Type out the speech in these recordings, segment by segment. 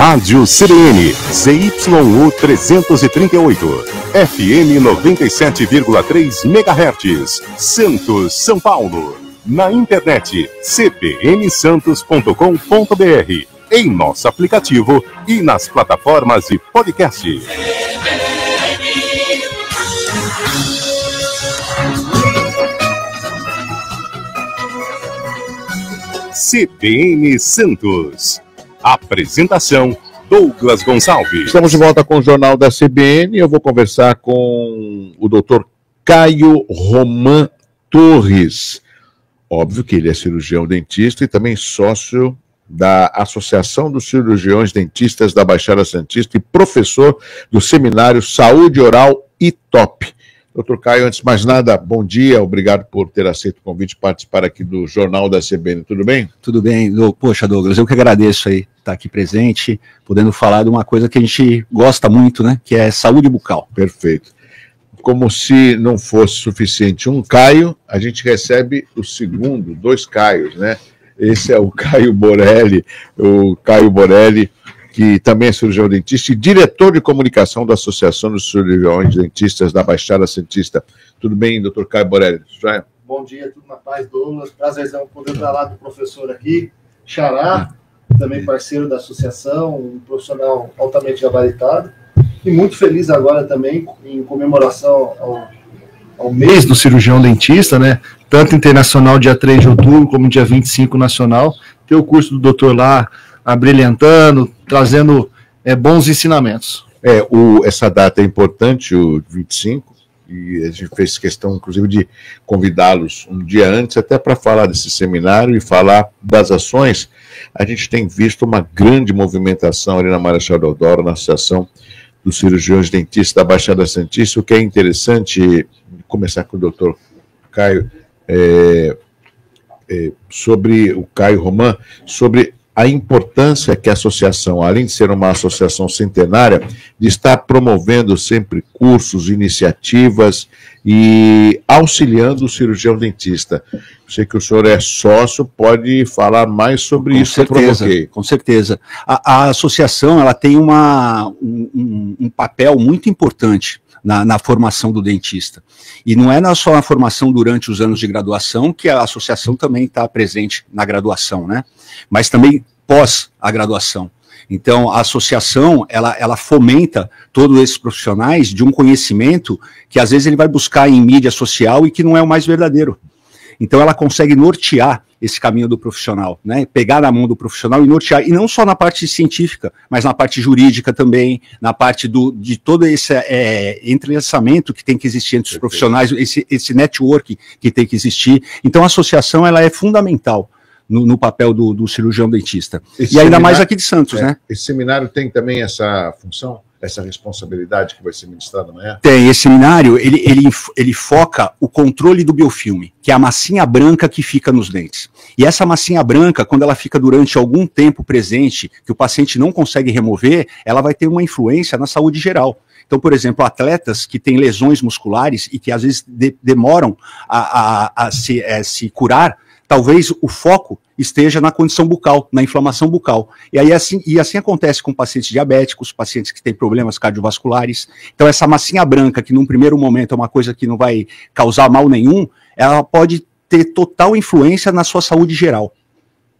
Rádio CBN, ZYU 338, FM 97,3 MHz, Santos, São Paulo. Na internet, cbnsantos.com.br, em nosso aplicativo e nas plataformas de podcast. CBN Santos. Apresentação, Douglas Gonçalves. Estamos de volta com o Jornal da CBN. Eu vou conversar com o Dr. Caio Roman Torres. Óbvio que ele é cirurgião dentista e também sócio da Associação dos Cirurgiões Dentistas da Baixada Santista e professor do seminário Saúde Oral ITOP. Doutor Caio, antes de mais nada, bom dia, obrigado por ter aceito o convite de participar aqui do Jornal da CBN, tudo bem? Tudo bem, poxa Douglas, eu que agradeço aí estar aqui presente, podendo falar de uma coisa que a gente gosta muito, né, que é saúde bucal. Perfeito. Como se não fosse suficiente um Caio, a gente recebe o segundo, dois Caios, né? Esse é o Caio Borelli, que também é cirurgião dentista e diretor de comunicação da Associação dos Cirurgiões Dentistas da Baixada Santista. Tudo bem, doutor Caio Borelli? Já? Bom dia, tudo na paz, Douglas. Prazerzão poder estar lá do professor aqui, Xará, também parceiro da associação, um profissional altamente gabaritado. E muito feliz agora também em comemoração ao mês do cirurgião dentista, né? Tanto internacional, dia 3 de outubro, como dia 25 nacional. Ter o curso do doutor lá, abrilhantando, trazendo bons ensinamentos. Essa data é importante, o 25, e a gente fez questão, inclusive, de convidá-los um dia antes, até para falar desse seminário e falar das ações. A gente tem visto uma grande movimentação ali na Marechal Deodoro, na Associação dos Cirurgiões Dentistas da Baixada Santista. O que é interessante, começar com o doutor Caio, sobre o Caio Roman, sobre a importância que a associação, além de ser uma associação centenária, de estar promovendo sempre cursos, iniciativas e auxiliando o cirurgião dentista. Eu sei que o senhor é sócio, pode falar mais sobre isso. Com certeza. A associação ela tem um papel muito importante na formação do dentista. E não é só na formação durante os anos de graduação, que a associação também está presente na graduação, né? Mas também pós a graduação. Então, a associação, ela fomenta todos esses profissionais de um conhecimento que às vezes ele vai buscar em mídia social e que não é o mais verdadeiro. Então, ela consegue nortear esse caminho do profissional, né? Pegar na mão do profissional e nortear, e não só na parte científica, mas na parte jurídica também, na parte de todo esse entrelaçamento que tem que existir entre os profissionais, esse network que tem que existir. Então, a associação ela é fundamental no papel do cirurgião dentista. E ainda mais aqui de Santos, né? Esse seminário tem também essa função, essa responsabilidade que vai ser ministrada amanhã? Tem. Esse seminário, ele foca o controle do biofilme, que é a massinha branca que fica nos dentes. E essa massinha branca, quando ela fica durante algum tempo presente, que o paciente não consegue remover, ela vai ter uma influência na saúde geral. Então, por exemplo, atletas que têm lesões musculares e que às vezes demoram a se curar, talvez o foco esteja na condição bucal, na inflamação bucal. E assim acontece com pacientes diabéticos, pacientes que têm problemas cardiovasculares. Então, essa massinha branca, que num primeiro momento é uma coisa que não vai causar mal nenhum, ela pode ter total influência na sua saúde geral.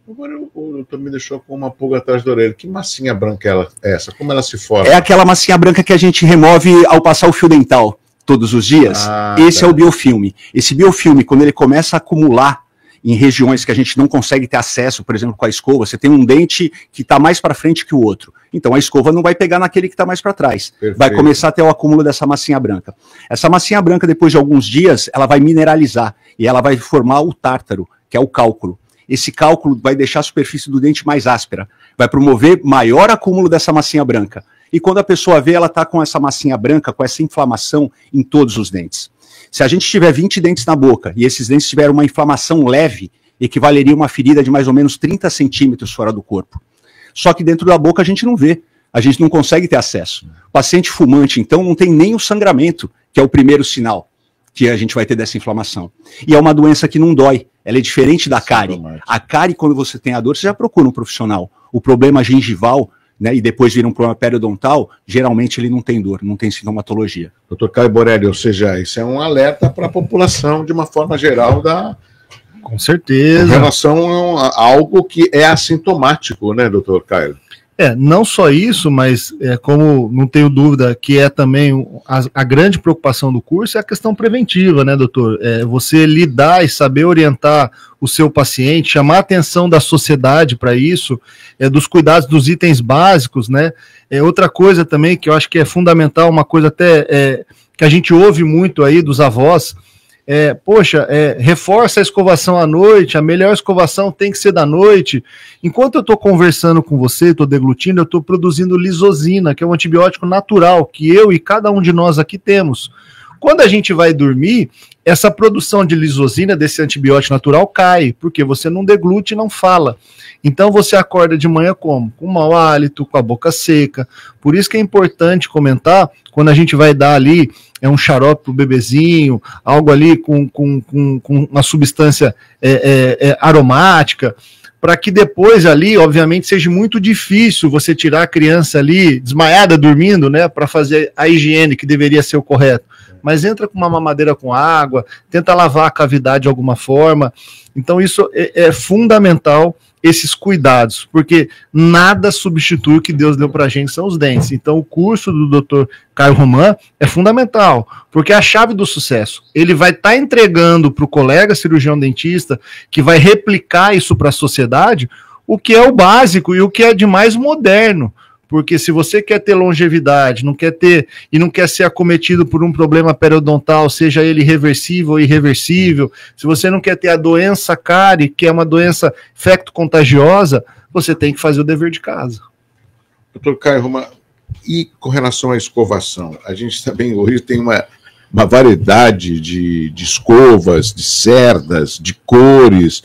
Agora o doutor me deixou com uma pulga atrás da orelha. Que massinha branca é essa? Como ela se forma? É aquela massinha branca que a gente remove ao passar o fio dental todos os dias. Esse é o biofilme. Esse biofilme, quando ele começa a acumular em regiões que a gente não consegue ter acesso, por exemplo, com a escova, você tem um dente que está mais para frente que o outro. Então a escova não vai pegar naquele que está mais para trás. Perfeito. Vai começar a ter o acúmulo dessa massinha branca. Essa massinha branca, depois de alguns dias, ela vai mineralizar e ela vai formar o tártaro, que é o cálculo. Esse cálculo vai deixar a superfície do dente mais áspera, vai promover maior acúmulo dessa massinha branca. E quando a pessoa vê, ela está com essa massinha branca, com essa inflamação em todos os dentes. Se a gente tiver 20 dentes na boca e esses dentes tiverem uma inflamação leve, equivaleria a uma ferida de mais ou menos 30 centímetros fora do corpo. Só que dentro da boca a gente não vê, a gente não consegue ter acesso. O paciente fumante, então, não tem nem o sangramento, que é o primeiro sinal que a gente vai ter dessa inflamação. E é uma doença que não dói, ela é diferente da cárie. A cárie, quando você tem a dor, você já procura um profissional. O problema gengival, né, e depois vira um problema periodontal, geralmente ele não tem dor, não tem sintomatologia. Dr. Caio Borelli, ou seja, isso é um alerta para a população, de uma forma geral, Com certeza. em relação a algo que é assintomático, né, doutor Caio? Não só isso, mas como não tenho dúvida que é também a grande preocupação do curso é a questão preventiva, né, doutor? Você lidar e saber orientar o seu paciente, chamar a atenção da sociedade para isso, dos cuidados dos itens básicos, né? Outra coisa também que eu acho que é fundamental, uma coisa até que a gente ouve muito aí dos avós, reforça a escovação à noite, a melhor escovação tem que ser da noite. Enquanto eu estou conversando com você, estou deglutindo, eu estou produzindo lisozina, que é um antibiótico natural, que eu e cada um de nós aqui temos. Quando a gente vai dormir, essa produção de lisozina, desse antibiótico natural, cai, porque você não deglute e não fala. Então você acorda de manhã como? Com mau hálito, com a boca seca. Por isso que é importante comentar, quando a gente vai dar ali um xarope pro bebezinho, algo ali com uma substância aromática, para que depois ali, obviamente, seja muito difícil você tirar a criança ali desmaiada, dormindo, né, para fazer a higiene que deveria ser o correto. Mas entra com uma mamadeira com água, tenta lavar a cavidade de alguma forma. Então isso é fundamental, esses cuidados, porque nada substitui o que Deus deu para a gente, são os dentes. Então o curso do Dr. Caio Roman é fundamental, porque é a chave do sucesso. Ele vai estar entregando para o colega cirurgião dentista, que vai replicar isso para a sociedade, o que é o básico e o que é de mais moderno. Porque se você quer ter longevidade, não quer ser acometido por um problema periodontal, seja ele reversível ou irreversível, se você não quer ter a doença cárie, que é uma doença infecto-contagiosa, você tem que fazer o dever de casa. Doutor Caio Roman, e com relação à escovação? A gente também hoje tem uma variedade de escovas, de cerdas, de cores.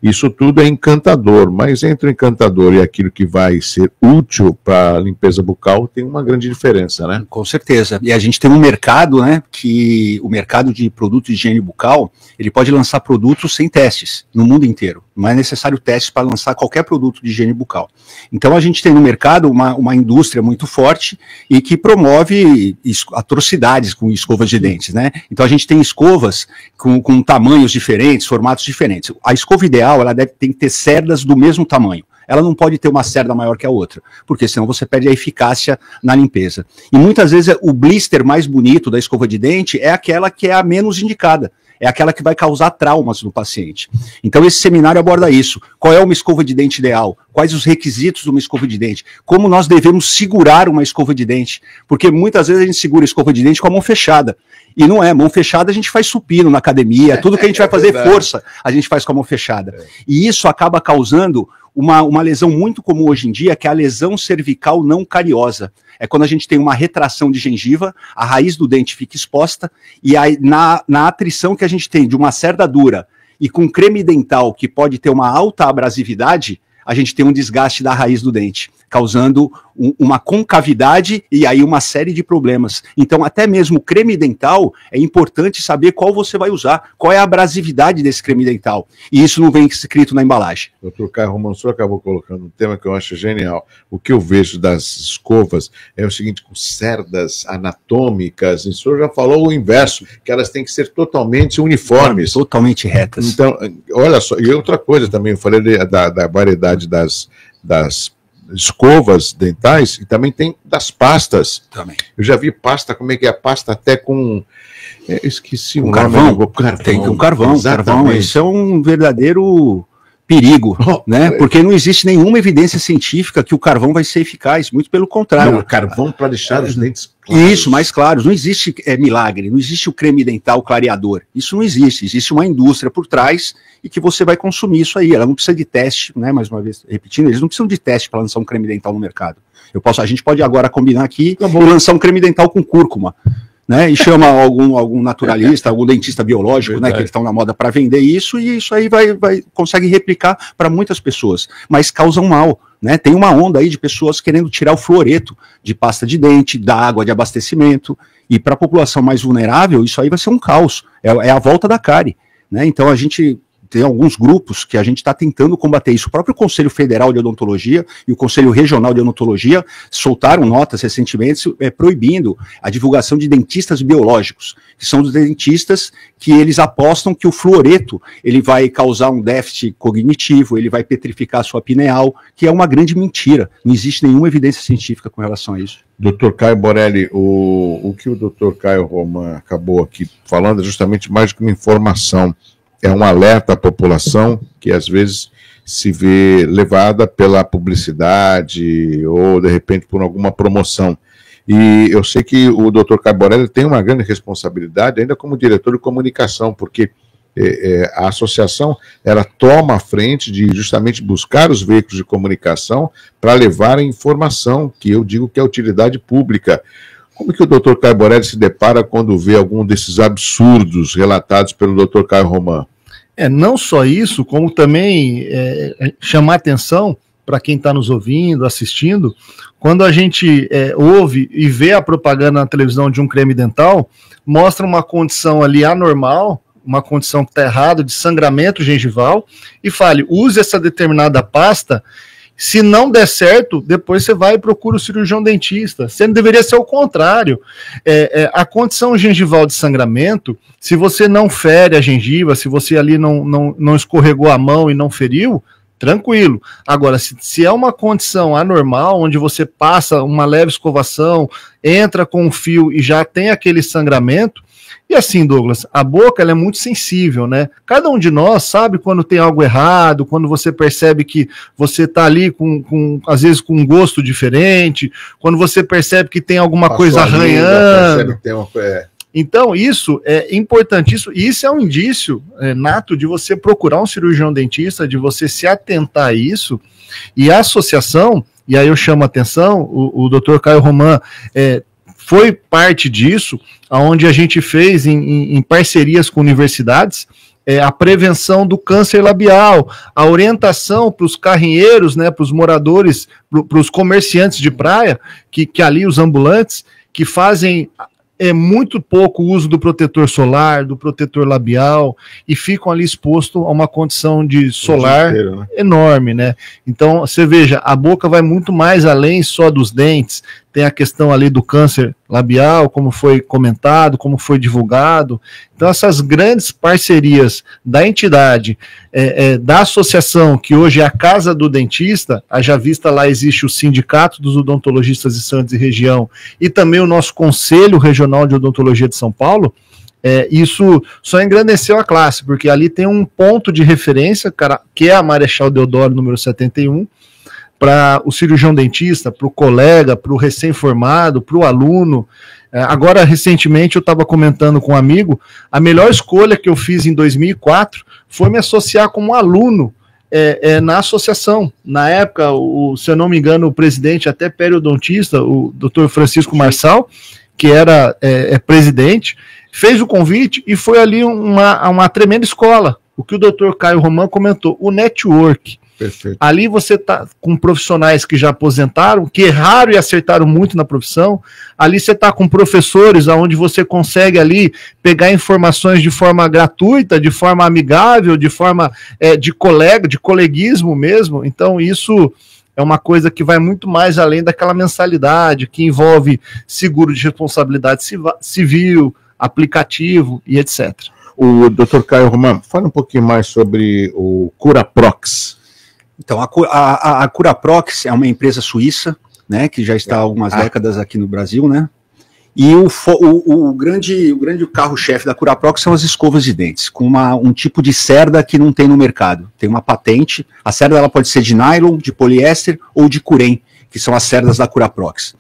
Isso tudo é encantador, mas entre o encantador e aquilo que vai ser útil para a limpeza bucal tem uma grande diferença, né? Com certeza. E a gente tem um mercado, né, que o mercado de produtos de higiene bucal, ele pode lançar produtos sem testes no mundo inteiro. Não é necessário testes para lançar qualquer produto de higiene bucal. Então a gente tem no mercado uma indústria muito forte e que promove atrocidades com escovas de dentes, né? Então a gente tem escovas com tamanhos diferentes, formatos diferentes. A escova ideal, ela tem que ter cerdas do mesmo tamanho. Ela não pode ter uma cerda maior que a outra, porque senão você perde a eficácia na limpeza. E muitas vezes o blister mais bonito da escova de dente é aquela que é a menos indicada. É aquela que vai causar traumas no paciente. Então esse seminário aborda isso. Qual é uma escova de dente ideal? Quais os requisitos de uma escova de dente? Como nós devemos segurar uma escova de dente? Porque muitas vezes a gente segura a escova de dente com a mão fechada. E não é, mão fechada a gente faz supino na academia, tudo que a gente vai fazer força, a gente faz com a mão fechada. E isso acaba causando uma lesão muito comum hoje em dia, que é a lesão cervical não cariosa. É quando a gente tem uma retração de gengiva, a raiz do dente fica exposta, e aí na atrição que a gente tem de uma cerda dura e com creme dental que pode ter uma alta abrasividade, a gente tem um desgaste da raiz do dente, causando uma concavidade e aí uma série de problemas. Então, até mesmo o creme dental, é importante saber qual você vai usar, qual é a abrasividade desse creme dental. E isso não vem escrito na embalagem. Doutor Caio Roman, o senhor acabou colocando um tema que eu acho genial. O que eu vejo das escovas é o seguinte, com cerdas anatômicas, o senhor já falou o inverso, que elas têm que ser totalmente uniformes. Totalmente retas. Então, olha só, e outra coisa também, eu falei da variedade das escovas dentais e também tem das pastas. Também. Eu já vi pasta, como é que é a pasta até com... esqueci o nome. Carvão. Tem com carvão. Carvão. Isso é um verdadeiro perigo, né? Porque não existe nenhuma evidência científica que o carvão vai ser eficaz, muito pelo contrário. Não, carvão para deixar os dentes claros. Isso, mais claros. Não existe milagre, não existe o creme dental clareador. Isso não existe. Existe uma indústria por trás e que você vai consumir isso aí. Ela não precisa de teste, né? Mais uma vez, repetindo, eles não precisam de teste para lançar um creme dental no mercado. A gente pode agora combinar aqui e lançar um creme dental com cúrcuma, né, e chama algum naturalista, algum dentista biológico, né, que eles estão na moda para vender isso, e isso aí consegue replicar para muitas pessoas, mas causa um mal, né? Tem uma onda aí de pessoas querendo tirar o fluoreto de pasta de dente, da água de abastecimento, e para a população mais vulnerável, isso aí vai ser um caos, é a volta da cárie, né? Então a gente tem alguns grupos que a gente está tentando combater isso. O próprio Conselho Federal de Odontologia e o Conselho Regional de Odontologia soltaram notas recentemente proibindo a divulgação de dentistas biológicos, que são os dentistas que eles apostam que o fluoreto ele vai causar um déficit cognitivo, ele vai petrificar a sua pineal, que é uma grande mentira. Não existe nenhuma evidência científica com relação a isso. Dr. Caio Borelli, o que o Dr. Caio Roman acabou aqui falando é justamente mais do que uma informação, é um alerta à população que às vezes se vê levada pela publicidade ou de repente por alguma promoção. E eu sei que o Dr. Caio Borelli tem uma grande responsabilidade ainda como diretor de comunicação, porque a associação ela toma a frente de justamente buscar os veículos de comunicação para levar a informação, que eu digo que é utilidade pública. Como que o Dr. Caio Borelli se depara quando vê algum desses absurdos relatados pelo Dr. Caio Roman? Não só isso, como também chamar atenção para quem está nos ouvindo, assistindo, quando a gente ouve e vê a propaganda na televisão de um creme dental, mostra uma condição ali anormal, uma condição que está errada, de sangramento gengival, e fale, use essa determinada pasta, se não der certo, depois você vai e procura o cirurgião dentista. Você não deveria ser o contrário. A condição gengival de sangramento, se você não fere a gengiva, se você ali não escorregou a mão e não feriu, tranquilo. Agora, se é uma condição anormal, onde você passa uma leve escovação, entra com um fio e já tem aquele sangramento, e assim, Douglas, a boca ela é muito sensível, né? Cada um de nós sabe quando tem algo errado, quando você percebe que você está ali às vezes com um gosto diferente, quando você percebe que tem alguma coisa arranhando. Então, isso é importantíssimo, e isso é um indício nato de você procurar um cirurgião dentista, de você se atentar a isso, e a associação, e aí eu chamo a atenção, o Dr. Caio Roman foi parte disso, onde a gente fez em parcerias com universidades, a prevenção do câncer labial, a orientação para os carrinheiros, né, para os moradores, para os comerciantes de praia, que ali os ambulantes, que fazem muito pouco uso do protetor solar, do protetor labial, e ficam ali expostos a uma condição de solar inteiro, né? Enorme, né? Então, você veja, a boca vai muito mais além só dos dentes, tem a questão ali do câncer labial, como foi comentado, como foi divulgado. Então, essas grandes parcerias da entidade, da associação, que hoje é a Casa do Dentista, haja vista lá existe o Sindicato dos Odontologistas de Santos e Região, e também o nosso Conselho Regional de Odontologia de São Paulo, isso só engrandeceu a classe, porque ali tem um ponto de referência, que é a Marechal Deodoro, número 71, para o cirurgião dentista, para o colega, para o recém-formado, para o aluno. Agora, recentemente, eu estava comentando com um amigo, a melhor escolha que eu fiz em 2004 foi me associar como aluno na associação. Na época, se eu não me engano, o presidente, até periodontista, o Dr. Francisco Marçal, que era presidente, fez o convite e foi ali uma tremenda escola. O que o Dr. Caio Roman comentou, o network. Perfeito. Ali você está com profissionais que já aposentaram, que erraram e acertaram muito na profissão. Ali você está com professores onde você consegue ali pegar informações de forma gratuita, de forma amigável, de forma de coleguismo mesmo. Então isso é uma coisa que vai muito mais além daquela mensalidade, que envolve seguro de responsabilidade civil, aplicativo e etc. O Dr. Caio Roman, fala um pouquinho mais sobre o Curaprox. Então, a Curaprox é uma empresa suíça, né, que já está há algumas décadas aqui no Brasil, né? E o grande carro-chefe da Curaprox são as escovas de dentes, com um tipo de cerda que não tem no mercado. Tem uma patente. A cerda ela pode ser de nylon, de poliéster ou de curem, que são as cerdas da Curaprox.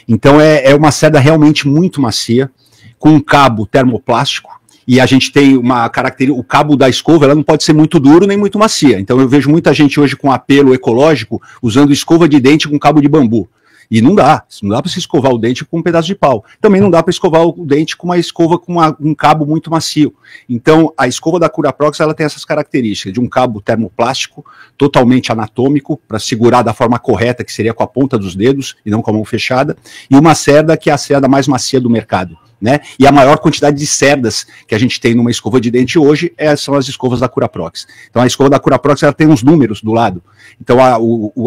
Então é uma cerda realmente muito macia, com um cabo termoplástico. E a gente tem uma característica, o cabo da escova, ela não pode ser muito duro nem muito macia. Então eu vejo muita gente hoje com apelo ecológico usando escova de dente com cabo de bambu. E não dá para se escovar o dente com um pedaço de pau. Também não dá para escovar o dente com uma escova com um cabo muito macio. Então a escova da Curaprox, ela tem essas características de um cabo termoplástico, totalmente anatômico, para segurar da forma correta, que seria com a ponta dos dedos e não com a mão fechada, e uma cerda que é a cerda mais macia do mercado. né? E a maior quantidade de cerdas que a gente tem numa escova de dente hoje são as escovas da Curaprox. Então a escova da Curaprox ela tem uns números do lado. Então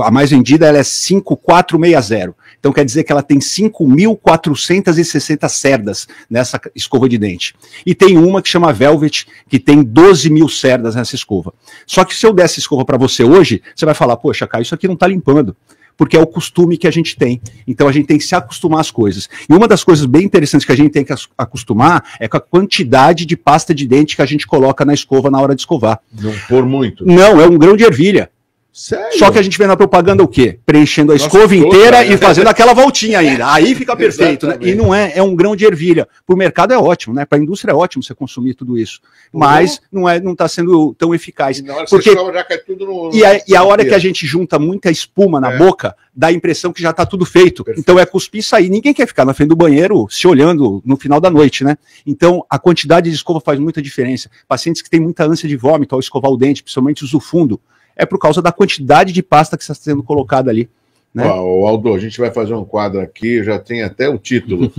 a mais vendida ela é 5460. Então quer dizer que ela tem 5.460 cerdas nessa escova de dente. E tem uma que chama Velvet, que tem 12.000 cerdas nessa escova. Só que se eu der essa escova para você hoje, você vai falar, poxa, Caio, isso aqui não está limpando. Porque é o costume que a gente tem. Então a gente tem que se acostumar às coisas. E uma das coisas bem interessantes que a gente tem que acostumar é com a quantidade de pasta de dente que a gente coloca na escova na hora de escovar. Não por muito. Não, é um grão de ervilha. Sério? Só que a gente vê na propaganda o quê? Preenchendo a escova inteira e fazendo aquela voltinha ainda. Aí fica perfeito, né? E não é um grão de ervilha. Para o mercado é ótimo, né? Para a indústria é ótimo você consumir tudo isso. Mas não está sendo tão eficaz. E na hora que porque você escova, já cai tudo no... E a hora que a gente junta muita espuma na boca, dá a impressão que já está tudo feito. Perfeito. Então é cuspir e sair. Ninguém quer ficar na frente do banheiro se olhando no final da noite, né? Então a quantidade de escova faz muita diferença. Pacientes que têm muita ânsia de vômito ao escovar o dente, principalmente os do fundo, é por causa da quantidade de pasta que está sendo colocada ali. Né? Aldo, a gente vai fazer um quadro aqui, já tem até o título.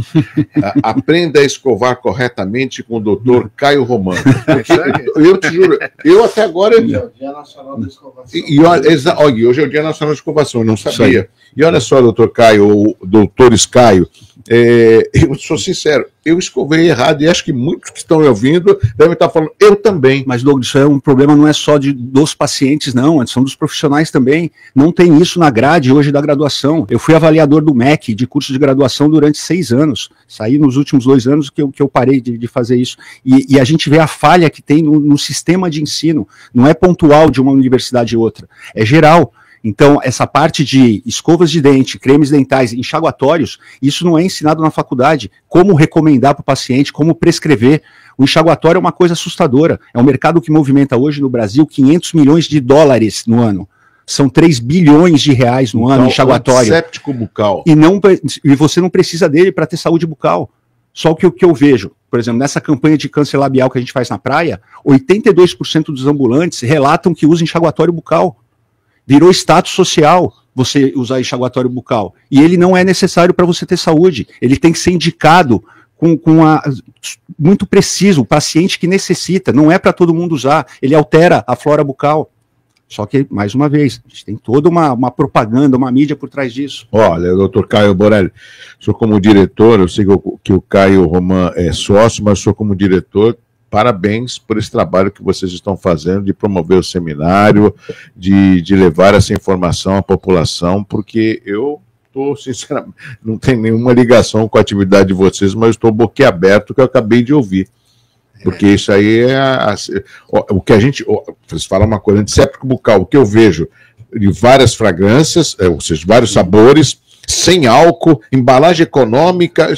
Aprenda a escovar corretamente com o Dr. Caio Roman. Eu te juro, eu até agora... Dia Nacional da Escovação. Olha, hoje é o Dia Nacional da Escovação, eu não sabia. E olha só, doutor Caio, ou doutores Caio, eu sou sincero, eu escovei errado e acho que muitos que estão me ouvindo devem estar falando, eu também. Mas, Douglas, isso é um problema não é só dos pacientes, não, são dos profissionais também. Não tem isso na grade hoje da graduação. Eu fui avaliador do MEC, de curso de graduação, durante 6 anos. Saí nos últimos 2 anos que eu parei de fazer isso. E a gente vê a falha que tem no sistema de ensino. Não é pontual de uma universidade e outra, é geral. Então, essa parte de escovas de dente, cremes dentais, enxaguatórios, isso não é ensinado na faculdade. Como recomendar para o paciente, como prescrever. O enxaguatório é uma coisa assustadora. É um mercado que movimenta hoje no Brasil 500 milhões de dólares no ano. São 3 bilhões de reais no ano, enxaguatório. Antisséptico bucal. E você não precisa dele para ter saúde bucal. Só que o que eu vejo, por exemplo, nessa campanha de câncer labial que a gente faz na praia, 82% dos ambulantes relatam que usam enxaguatório bucal. Virou status social você usar enxaguatório bucal. E ele não é necessário para você ter saúde. Ele tem que ser indicado muito preciso, o paciente que necessita. Não é para todo mundo usar. Ele altera a flora bucal. Só que, mais uma vez, a gente tem toda uma propaganda, uma mídia por trás disso. Olha, doutor Caio Borelli, sou como diretor, eu sei que o Caio Roman é sócio, mas sou como diretor. Parabéns por esse trabalho que vocês estão fazendo de promover o seminário, de levar essa informação à população, porque eu estou, sinceramente, não tem nenhuma ligação com a atividade de vocês, mas estou boquiaberto que eu acabei de ouvir. Porque isso aí o que a gente... Vocês falam uma coisa, antisséptico bucal, o que eu vejo de várias fragrâncias, ou seja, vários sabores, sem álcool, embalagem econômica...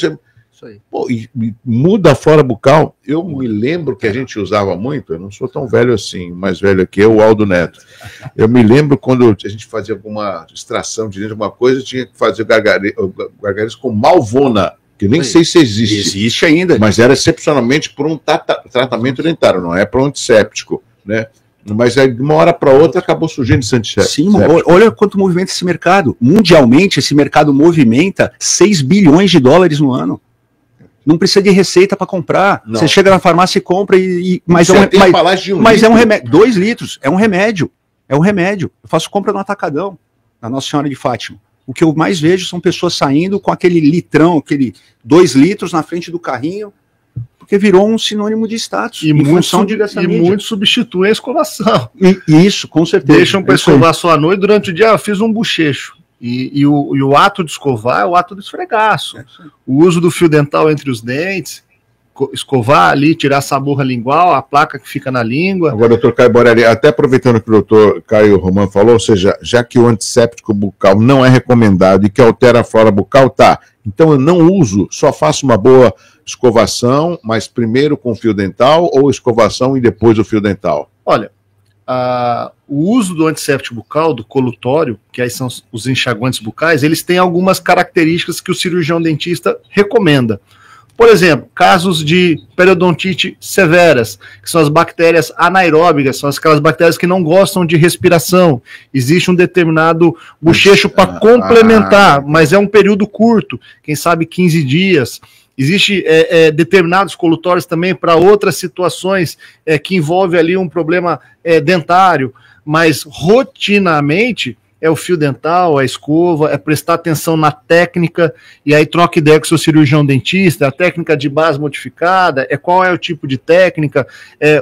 Pô, e muda a flora bucal. Eu me lembro que a gente usava muito, eu não sou tão velho assim, o mais velho aqui é o Aldo Neto. Eu me lembro quando a gente fazia alguma extração de dentro de alguma coisa, tinha que fazer gargarejo com malvona, que nem sei se existe. Existe ainda. Mas era excepcionalmente por um tratamento dentário, não é para um antisséptico, né? Mas aí, de uma hora para outra, acabou surgindo esse antisséptico. Sim, olha quanto movimenta esse mercado. Mundialmente, esse mercado movimenta 6 bilhões de dólares no ano. Não precisa de receita para comprar. Não. Você chega na farmácia e compra, mas é um remédio. 2 litros, é um remédio. É um remédio. Eu faço compra no Atacadão, na Nossa Senhora de Fátima. O que eu mais vejo são pessoas saindo com aquele litrão, aquele 2 litros na frente do carrinho, porque virou um sinônimo de status. E muitos substituem a escovação. Isso, com certeza. Deixam para escovar só à noite, durante o dia eu fiz um bochecho. E o ato de escovar é o ato do esfregaço. O uso do fio dental entre os dentes, escovar ali, tirar a saburra lingual, a placa que fica na língua. Agora, doutor Caio Borelli, até aproveitando que o doutor Caio Roman falou, ou seja, já que o antisséptico bucal não é recomendado e que altera a flora bucal, tá. Então eu não uso, só faço uma boa escovação, mas primeiro com fio dental ou escovação e depois o fio dental? Olha, o uso do antisséptico bucal, do colutório, que aí são os enxaguantes bucais, eles têm algumas características que o cirurgião dentista recomenda. Por exemplo, casos de periodontite severas, que são as bactérias anaeróbicas, são aquelas bactérias que não gostam de respiração. Existe um determinado bochecho para complementar, mas é um período curto, quem sabe 15 dias. Existem determinados colutórios também para outras situações que envolvem ali um problema dentário, mas rotinamente é o fio dental, a escova, é prestar atenção na técnica, e aí troca ideia com o seu cirurgião dentista, a técnica de base modificada, qual é o tipo de técnica,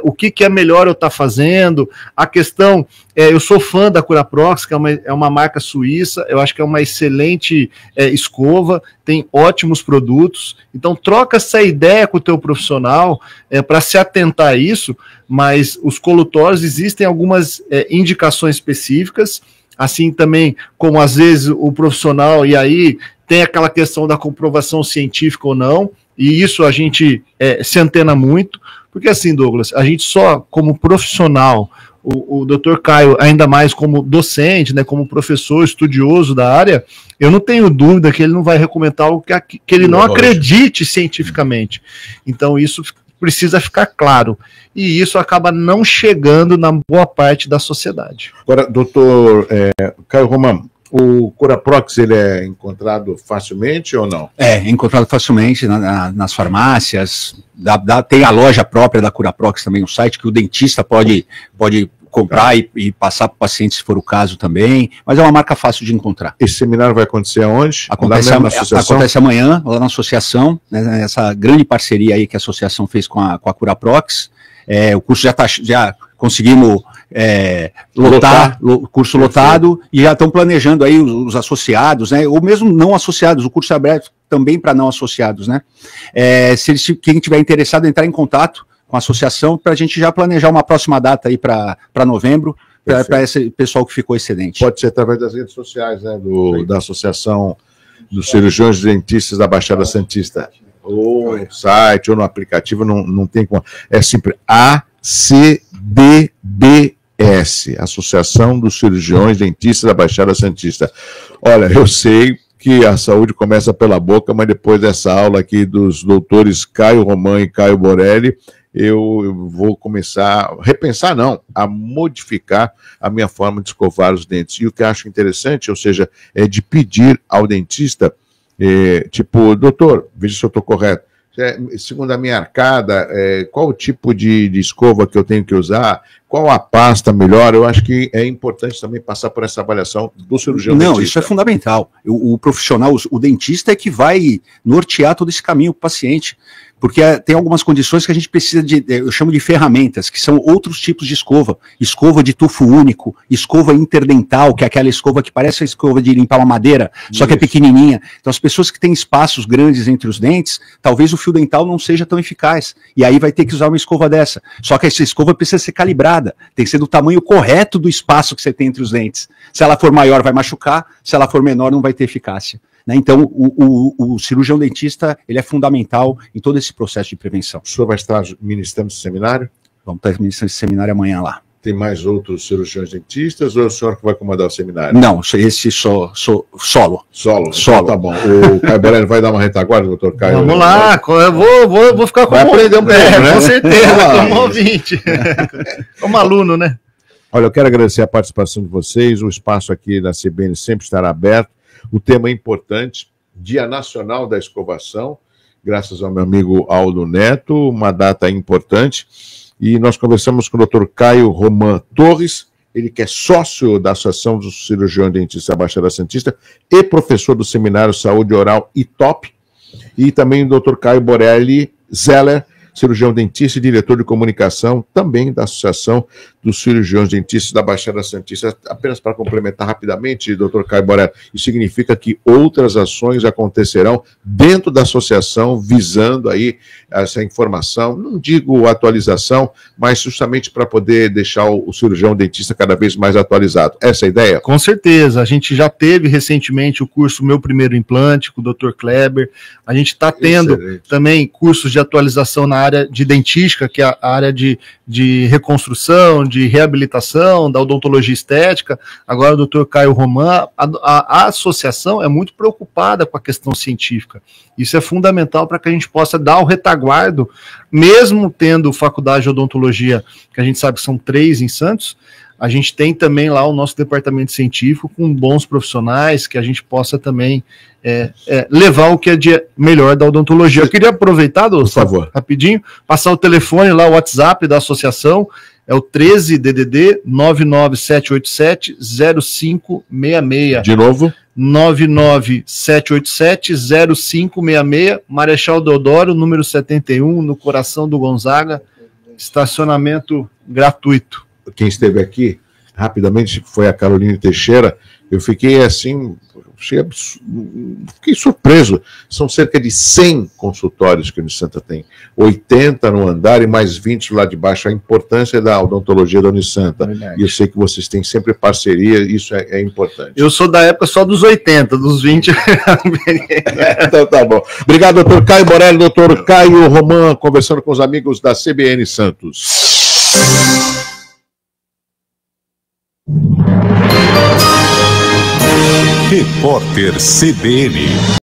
o que é melhor eu estar fazendo, a questão, eu sou fã da Curaprox, que é uma marca suíça, eu acho que é uma excelente escova, tem ótimos produtos, então troca essa ideia com o teu profissional para se atentar a isso, mas os colutórios existem algumas indicações específicas, assim também como às vezes o profissional, e aí tem aquela questão da comprovação científica ou não, e isso a gente se antena muito, porque assim, Douglas, a gente só como profissional, o Dr. Caio ainda mais como docente, né, como professor estudioso da área, eu não tenho dúvida que ele não vai recomendar algo que ele não acredite cientificamente. Então isso precisa ficar claro, e isso acaba não chegando na boa parte da sociedade. Agora, doutor Caio Roman, o Curaprox, ele é encontrado facilmente ou não? É encontrado facilmente nas farmácias, tem a loja própria da Curaprox também, um site que o dentista pode comprar e passar para o paciente, se for o caso também, mas é uma marca fácil de encontrar. Esse seminário vai acontecer aonde? Acontece amanhã, lá na associação, né, essa grande parceria aí que a associação fez com a Curaprox. O curso já conseguimos lotar, o curso lotado, e já estão planejando aí os associados, né, ou mesmo não associados, o curso é aberto também para não associados, né. Quem tiver interessado, entrar em contato com a associação, para a gente já planejar uma próxima data aí para novembro, para esse pessoal que ficou excedente. Pode ser através das redes sociais, né, da Associação dos Cirurgiões Dentistas da Baixada Santista, ou no site, ou no aplicativo, não tem como. É sempre ACDBS, Associação dos Cirurgiões Dentistas da Baixada Santista. Olha, eu sei que a saúde começa pela boca, mas depois dessa aula aqui dos doutores Caio Roman e Caio Borelli, eu vou começar a modificar a minha forma de escovar os dentes. E o que eu acho interessante, ou seja, é de pedir ao dentista, tipo, doutor, veja se eu estou correto, segundo a minha arcada, qual o tipo de escova que eu tenho que usar, qual a pasta melhor. Eu acho que é importante também passar por essa avaliação do cirurgião dentista. Não, isso é fundamental. O profissional, o dentista é que vai nortear todo esse caminho para o paciente, porque tem algumas condições que a gente precisa eu chamo de ferramentas, que são outros tipos de escova de tufo único, escova interdental, que é aquela escova que parece a escova de limpar uma madeira, só que é pequenininha. Então as pessoas que têm espaços grandes entre os dentes, talvez o fio dental não seja tão eficaz, e aí vai ter que usar uma escova dessa. Só que essa escova precisa ser calibrada, tem que ser do tamanho correto do espaço que você tem entre os dentes. Se ela for maior, vai machucar, se ela for menor, não vai ter eficácia. Né? Então, o cirurgião dentista, ele é fundamental em todo esse processo de prevenção. O senhor vai estar ministrando esse seminário? Vamos estar ministrando esse seminário amanhã lá. Tem mais outros cirurgiões dentistas ou é o senhor que vai comandar o seminário? Não, esse solo. Solo. Então, tá bom. O Caio Borelli vai dar uma retaguarda, doutor Caio? Vamos lá, eu vou ficar com aprender um pouco, né? Com certeza, como ouvinte. Como aluno, né? Olha, eu quero agradecer a participação de vocês, o espaço aqui da CBN sempre estará aberto. O tema é importante, Dia Nacional da Escovação, graças ao meu amigo Aldo Neto, uma data importante. E nós conversamos com o Dr. Caio Roman Torres, ele que é sócio da Associação dos Cirurgiões Dentistas da Baixada Santista e professor do Seminário Saúde Oral ITOP, e também o Dr. Caio Borelli Zeller, cirurgião dentista e diretor de comunicação, também da Associação dos Cirurgiões Dentistas da Baixada Santista. Apenas para complementar rapidamente, doutor Caio Borelli, isso significa que outras ações acontecerão dentro da associação, visando aí essa informação, não digo atualização, mas justamente para poder deixar o cirurgião dentista cada vez mais atualizado. Essa é a ideia? Com certeza, a gente já teve recentemente o curso Meu Primeiro Implante, com o Dr. Kleber, a gente está tendo também cursos de atualização na área de dentística, que é a área de reconstrução, de reabilitação, da odontologia estética. Agora o Dr. Caio Roman, a associação é muito preocupada com a questão científica. Isso é fundamental para que a gente possa dar o retaguardo, mesmo tendo faculdade de odontologia, que a gente sabe que são 3 em Santos, a gente tem também lá o nosso departamento científico com bons profissionais que a gente possa também levar o que é de melhor da odontologia. Eu queria aproveitar, por favor, rapidinho, passar o telefone lá, o WhatsApp da associação, é o 13 DDD 99787 0566. De novo? 99787 0566, Marechal Deodoro, número 71, no coração do Gonzaga, estacionamento gratuito. Quem esteve aqui, rapidamente, foi a Caroline Teixeira. Eu fiquei assim, fiquei surpreso. São cerca de 100 consultórios que o Unisanta tem, 80 no andar e mais 20 lá de baixo. A importância da odontologia da Unisanta. E eu sei que vocês têm sempre parceria, isso é importante. Eu sou da época só dos 80, dos 20. Então tá bom. Obrigado, doutor Caio Borelli, doutor Caio Roman, conversando com os amigos da CBN Santos. Repórter CBN.